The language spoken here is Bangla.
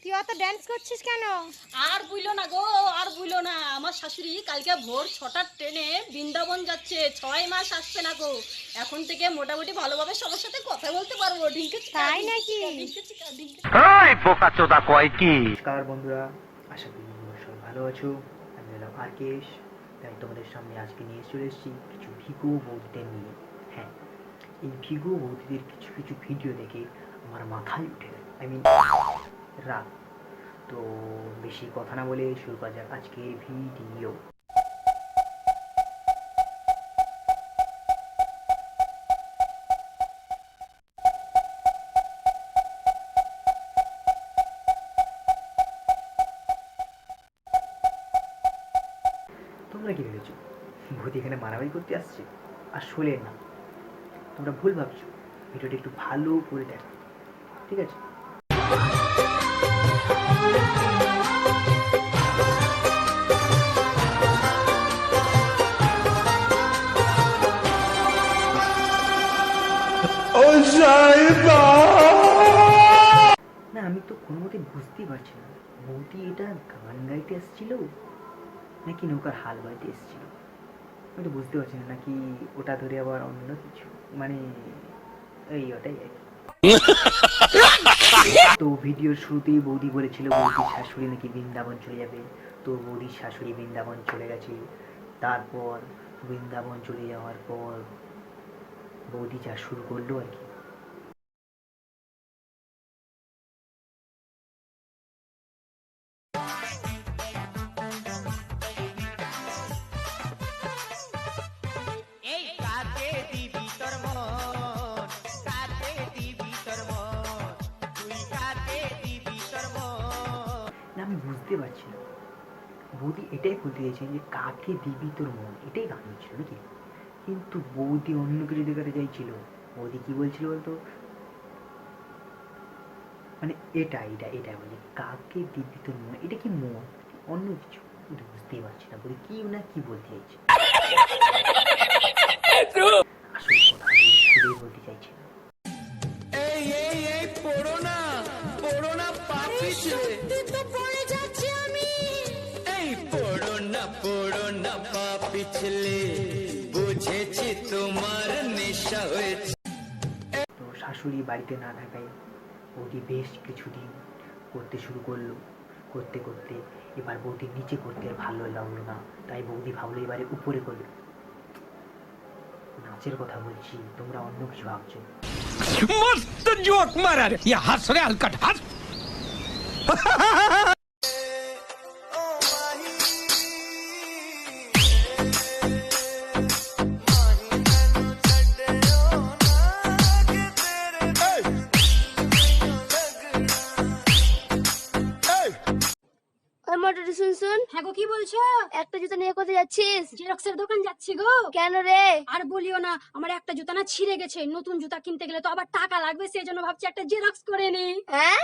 তুই অত ডান্স করছিস কেন? আর বুইলো না গো, আর বুইলো না। আমার শাশুড়ি কালকে ভোর 6টার ট্রেনে বৃন্দাবন যাচ্ছে, 6 মাস আসছে না গো। এখন থেকে মোটামুটি ভালোভাবে সবার সাথে কথা বলতে পারবো। তাই নাকি? এই বোকাচোদা কয় কি? নমস্কার বন্ধুরা, আশা করি তোমরা সবাই ভালো আছো। আমি হলাম আরকেশ। তাই তোমাদের সামনে আজকে নিয়ে চলে এসেছি কিছু ভিগো বৌদিদের নিয়ে। হ্যাঁ, এই ভিগো বৌদিদের কিছু কিছু ভিডিও দেখে আমার মাথায় উঠে গেল, রাগ। তো বেশি কথা না বলে শুরু করা যাক আজকের ভিডিও। তোমরা কি ভেবেছো বৌদি এখানে মারামারি করতে আসছে? আসলে না, তোমরা ভুল ভাবছো। ভিডিওটা একটু ভালো করে দেখো, ঠিক আছে? না, আমি তো কোনো মতে বুঝতেই পারছি না বৌদি এটা গান গাইতে এসেছিল নাকি নৌকার হাল বাইতে এসেছিল। আমি তো বুঝতে পারছি না, নাকি ওটা ধরে আবার অন্য কিছু, মানে এই ওটাই আর কি। তো ভিডিওর শুরুতেই বৌদি বলেছিল বৌদির শাশুড়ি নাকি বৃন্দাবন চলে যাবে। তো বৌদির শাশুড়ি বৃন্দাবন চলে গেছে। তারপর বৃন্দাবন চলে যাওয়ার পর বৌদি যা শুরু করলো আর কি। না, আমি বুঝতে পারছি না বৌদি এটাই বলতে চাইছেন যে কাকে দিবি তোর মন, এটাই গান হচ্ছিল নাকি? কিন্তু বৌদি অন্য কিছু দেখাতে চাইছিল। বৌদি কি বলছিল বলতো, মানে এটা এটা এটা বলে কাকে দিবি তোর মন, এটা কি মন অন্য কিছু? এটা বুঝতেই পারছি না বৌদি কি না কি বলতে চাইছে। আসলে কথা শুধুই বলতে চাইছে না। বুঝেছি তোমার নেশা হয়েছে। তো শাশুড়ি বাড়িতে না থাকায় বৌদি বেশ কিছুদিন করতে শুরু করলো। করতে করতে এবার বৌদির নিচে করতে আর ভালো লাগলো না, তাই বৌদি ভাবলো এবারে উপরে করবে। নাচের কথা বলছি, তোমরা অন্য কিছু ভাবছো। मस्त जोक मारा रे ये हंस रे हलकट हंस শুন। হ্যাঁ গো, কি বলছো? একটা জুতা নিয়ে কোথায় যাচ্ছিস? জেরক্সের দোকান যাচ্ছি গো। কেন রে? আর বলিও না, আমার একটা জুতা না ছিঁড়ে গেছে। নতুন জুতা কিনতে গেলে তো আবার টাকা লাগবে, সেই জন্য ভাবছি একটা জেরক্স করে নি। হ্যাঁ